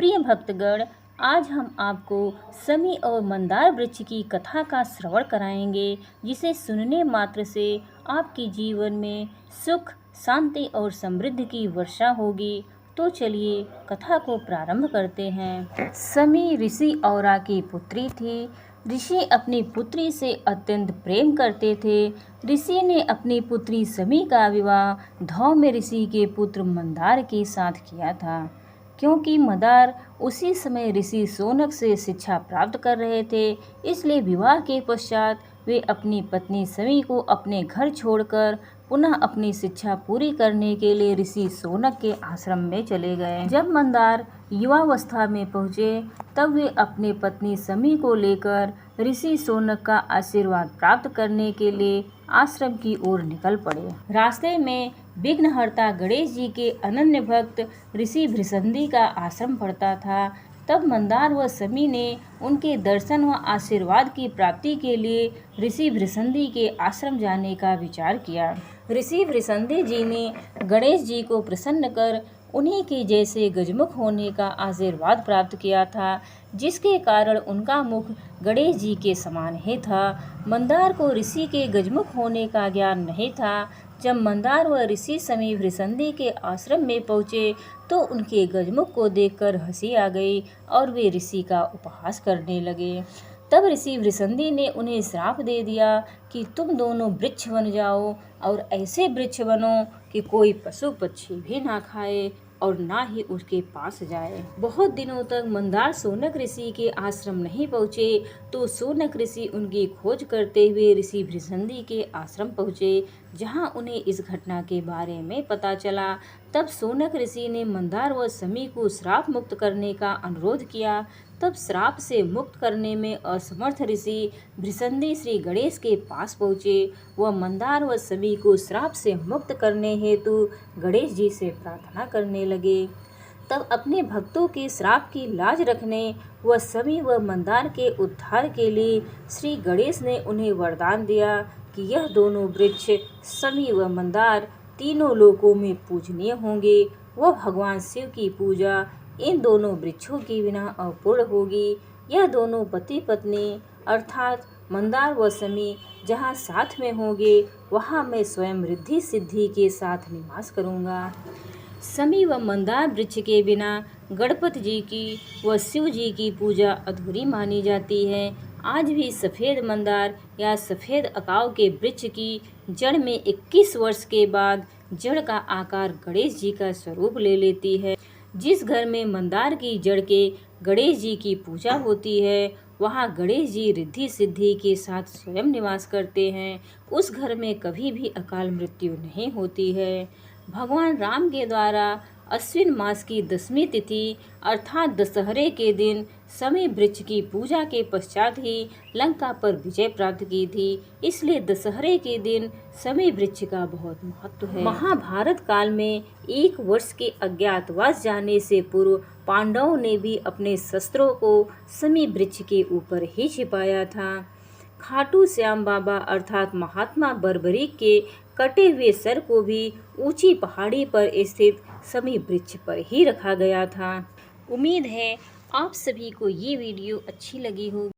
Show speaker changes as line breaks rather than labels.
प्रिय भक्तगण, आज हम आपको शमी और मंदार वृक्ष की कथा का श्रवण कराएंगे, जिसे सुनने मात्र से आपके जीवन में सुख, शांति और समृद्धि की वर्षा होगी। तो चलिए कथा को प्रारंभ करते हैं। शमी ऋषि औरा की पुत्री थी। ऋषि अपनी पुत्री से अत्यंत प्रेम करते थे। ऋषि ने अपनी पुत्री शमी का विवाह धौम्य ऋषि के पुत्र मंदार के साथ किया था। क्योंकि मंदार उसी समय ऋषि शौनक से शिक्षा प्राप्त कर रहे थे, इसलिए विवाह के पश्चात वे अपनी पत्नी शमी को अपने घर छोड़कर पुनः अपनी शिक्षा पूरी करने के लिए ऋषि शौनक के आश्रम में चले गए। जब मंदार युवावस्था में पहुँचे तब वे अपनी पत्नी शमी को लेकर ऋषि शौनक का आशीर्वाद प्राप्त करने के लिए आश्रम की ओर निकल पड़े। रास्ते में विघ्नहर्ता गणेश जी के अनन्य भक्त ऋषि भृशंदी का आश्रम पड़ता था। तब मंदार व शमी ने उनके दर्शन व आशीर्वाद की प्राप्ति के लिए ऋषि भृशंदी के आश्रम जाने का विचार किया। ऋषि भृशंदी जी ने गणेश जी को प्रसन्न कर उन्हीं के जैसे गजमुख होने का आशीर्वाद प्राप्त किया था, जिसके कारण उनका मुख गणेश जी के समान ही था। मंदार को ऋषि के गजमुख होने का ज्ञान नहीं था। जब मंदार व ऋषि शमी भृशंदी के आश्रम में पहुँचे तो उनके गजमुख को देखकर हंसी आ गई और वे ऋषि का उपहास करने लगे। तब ऋषि भृशंदी ने उन्हें श्राप दे दिया कि तुम दोनों वृक्ष बन जाओ और ऐसे वृक्ष बनो कि कोई पशु पक्षी भी ना खाए और ना ही उसके पास जाए। बहुत दिनों तक मंदार शौनक ऋषि के आश्रम नहीं पहुँचे तो शौनक ऋषि उनकी खोज करते हुए ऋषि भृशंदी के आश्रम पहुँचे, जहाँ उन्हें इस घटना के बारे में पता चला। तब शौनक ऋषि ने मंदार व शमी को श्राप मुक्त करने का अनुरोध किया। तब श्राप से मुक्त करने में असमर्थ ऋषि भृशंदी श्री गणेश के पास पहुँचे। वह मंदार व शमी को श्राप से मुक्त करने हेतु गणेश जी से प्रार्थना करने लगे। तब अपने भक्तों के श्राप की लाज रखने व शमी व मंदार के उद्धार के लिए श्री गणेश ने उन्हें वरदान दिया कि यह दोनों वृक्ष शमी व मंदार तीनों लोकों में पूजनीय होंगे। वह भगवान शिव की पूजा इन दोनों वृक्षों के बिना अपूर्ण होगी। यह दोनों पति पत्नी अर्थात मंदार व शमी जहाँ साथ में होंगे वहाँ मैं स्वयं रिद्धि सिद्धि के साथ निवास करूँगा। शमी व मंदार वृक्ष के बिना गणपति जी की व शिव जी की पूजा अधूरी मानी जाती है। आज भी सफ़ेद मंदार या सफ़ेद अकाव के वृक्ष की जड़ में 21 वर्ष के बाद जड़ का आकार गणेश जी का स्वरूप ले लेती है। जिस घर में मंदार की जड़ के गणेश जी की पूजा होती है वहाँ गणेश जी रिद्धि सिद्धि के साथ स्वयं निवास करते हैं। उस घर में कभी भी अकाल मृत्यु नहीं होती है। भगवान राम के द्वारा अश्विन मास की 10वीं तिथि अर्थात दशहरे के दिन शमी वृक्ष की पूजा के पश्चात ही लंका पर विजय प्राप्त की थी। इसलिए दशहरे के दिन शमी वृक्ष का बहुत महत्व है। महाभारत काल में 1 वर्ष के अज्ञातवास जाने से पूर्व पांडवों ने भी अपने शस्त्रों को शमी वृक्ष के ऊपर ही छिपाया था। खाटू श्याम बाबा अर्थात महात्मा बर्बरीक के कटे हुए सर को भी ऊंची पहाड़ी पर स्थित शमी वृक्ष पर ही रखा गया था। उम्मीद है आप सभी को ये वीडियो अच्छी लगी होगी।